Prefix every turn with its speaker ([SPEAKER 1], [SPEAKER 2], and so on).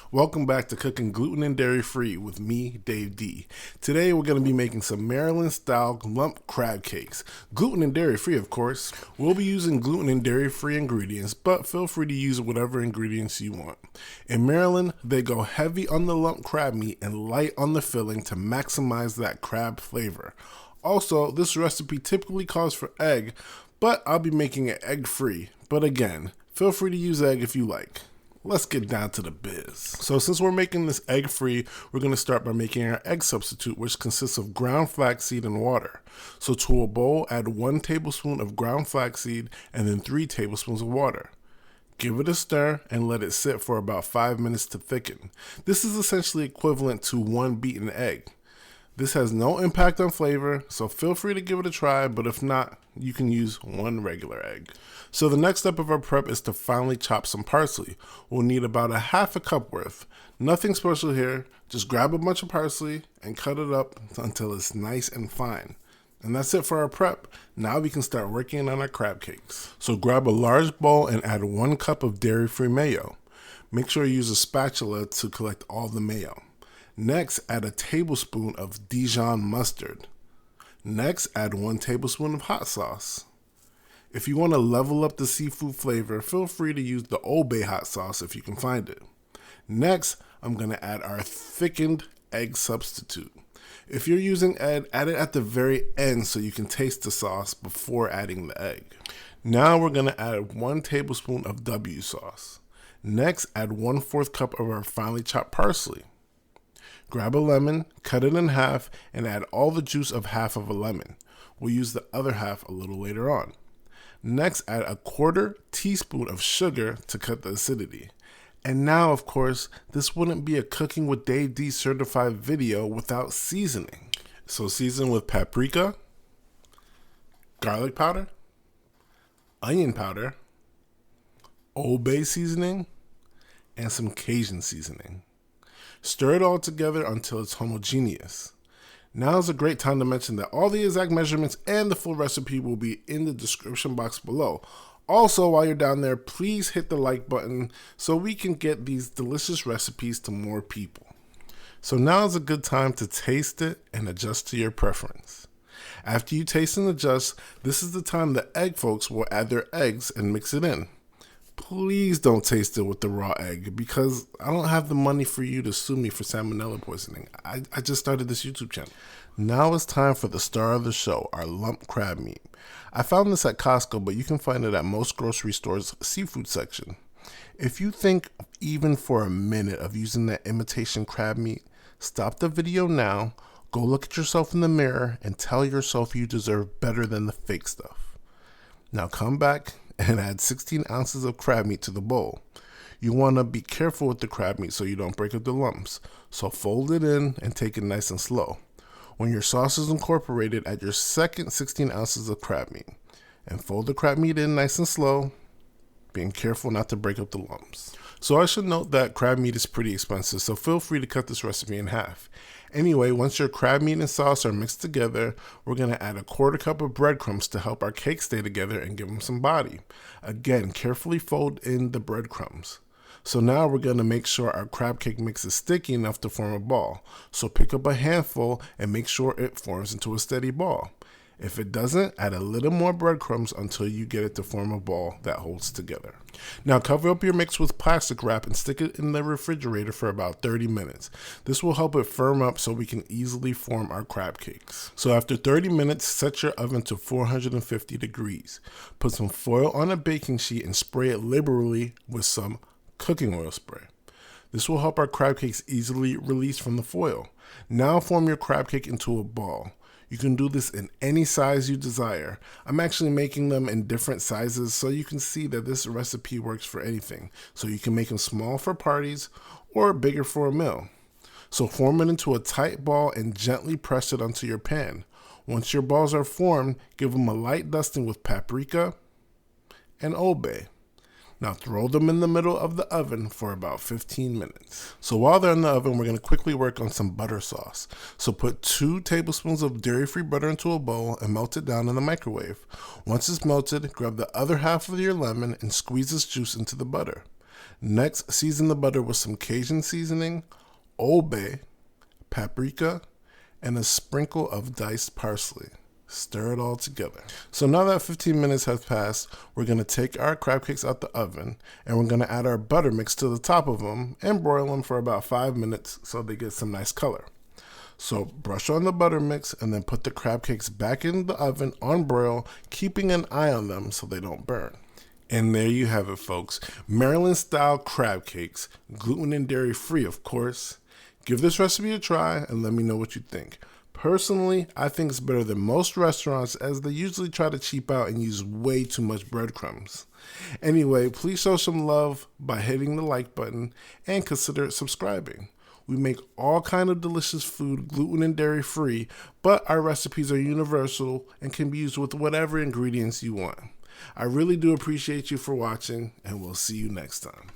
[SPEAKER 1] Welcome back to Cooking Gluten and Dairy Free with me, Dave D. Today we're going to be making some Maryland-style lump crab cakes. Gluten and dairy free, of course. We'll be using gluten and dairy free ingredients, but feel free to use whatever ingredients you want. In Maryland, they go heavy on the lump crab meat and light on the filling to maximize that crab flavor. Also, this recipe typically calls for egg, but I'll be making it egg-free. But again, feel free to use egg if you like. Let's get down to the biz. So since we're making this egg-free, we're going to start by making our egg substitute, which consists of ground flaxseed and water. So to a bowl, add 1 tablespoon of ground flaxseed and then 3 tablespoons of water. Give it a stir and let it sit for about 5 minutes to thicken. This is essentially equivalent to 1 beaten egg. This has no impact on flavor, so feel free to give it a try, but if not, you can use 1 regular egg. So the next step of our prep is to finely chop some parsley. We'll need about a half a cup worth. Nothing special here, just grab a bunch of parsley and cut it up until it's nice and fine. And that's it for our prep. Now we can start working on our crab cakes. So grab a large bowl and add 1 cup of dairy-free mayo. Make sure you use a spatula to collect all the mayo. Next, add a tablespoon of Dijon mustard. Next, add 1 tablespoon of hot sauce. If you want to level up the seafood flavor, feel free to use the Old Bay hot sauce if you can find it. Next, I'm going to add our thickened egg substitute. If you're using egg, add it at the very end so you can taste the sauce before adding the egg. Now we're going to add 1 tablespoon of W sauce. Next, add 1/4 cup of our finely chopped parsley. Grab a lemon, cut it in half, and add all the juice of half of a lemon. We'll use the other half a little later on. Next, add a 1/4 teaspoon of sugar to cut the acidity. And now, of course, this wouldn't be a Cooking with Dave D certified video without seasoning. So season with paprika, garlic powder, onion powder, Old Bay seasoning, and some Cajun seasoning. Stir it all together until it's homogeneous. Now is a great time to mention that all the exact measurements and the full recipe will be in the description box below. Also, while you're down there, please hit the like button so we can get these delicious recipes to more people. So now is a good time to taste it and adjust to your preference. After you taste and adjust, this is the time the egg folks will add their eggs and mix it in. Please don't taste it with the raw egg because I don't have the money for you to sue me for salmonella poisoning. I just started this YouTube channel. Now it's time for the star of the show, our lump crab meat. I found this at Costco, but you can find it at most grocery stores' seafood section. If you think even for a minute of using that imitation crab meat, stop the video now, go look at yourself in the mirror, and tell yourself you deserve better than the fake stuff. Now come back and add 16 ounces of crab meat to the bowl. You want to be careful with the crab meat so you don't break up the lumps. So fold it in and take it nice and slow. When your sauce is incorporated, add your second 16 ounces of crab meat. And fold the crab meat in nice and slow, being careful not to break up the lumps. So I should note that crab meat is pretty expensive, so feel free to cut this recipe in half. Anyway, once your crab meat and sauce are mixed together, we're going to add a 1/4 cup of breadcrumbs to help our cake stay together and give them some body. Again, carefully fold in the breadcrumbs. So now we're going to make sure our crab cake mix is sticky enough to form a ball. So pick up a handful and make sure it forms into a steady ball. If it doesn't, add a little more breadcrumbs until you get it to form a ball that holds together. Now cover up your mix with plastic wrap and stick it in the refrigerator for about 30 minutes. This will help it firm up so we can easily form our crab cakes. So after 30 minutes, set your oven to 450 degrees. Put some foil on a baking sheet and spray it liberally with some cooking oil spray. This will help our crab cakes easily release from the foil. Now form your crab cake into a ball. You can do this in any size you desire. I'm actually making them in different sizes so you can see that this recipe works for anything. So you can make them small for parties or bigger for a meal. So form it into a tight ball and gently press it onto your pan. Once your balls are formed, give them a light dusting with paprika and Old Bay. Now throw them in the middle of the oven for about 15 minutes. So while they're in the oven, we're going to quickly work on some butter sauce. So put 2 tablespoons of dairy-free butter into a bowl and melt it down in the microwave. Once it's melted, grab the other half of your lemon and squeeze its juice into the butter. Next, season the butter with some Cajun seasoning, Old Bay, paprika, and a sprinkle of diced parsley. Stir it all together. So now that 15 minutes have passed, we're going to take our crab cakes out the oven and we're going to add our butter mix to the top of them and broil them for about 5 minutes so they get some nice color. So brush on the butter mix and then put the crab cakes back in the oven on broil, keeping an eye on them so they don't burn. And there you have it, folks. Maryland style crab cakes, gluten and dairy free, of course. Give this recipe a try and let me know what you think. Personally, I think it's better than most restaurants as they usually try to cheap out and use way too much breadcrumbs. Anyway, please show some love by hitting the like button and consider subscribing. We make all kind of delicious food gluten and dairy free, but our recipes are universal and can be used with whatever ingredients you want. I really do appreciate you for watching, and we'll see you next time.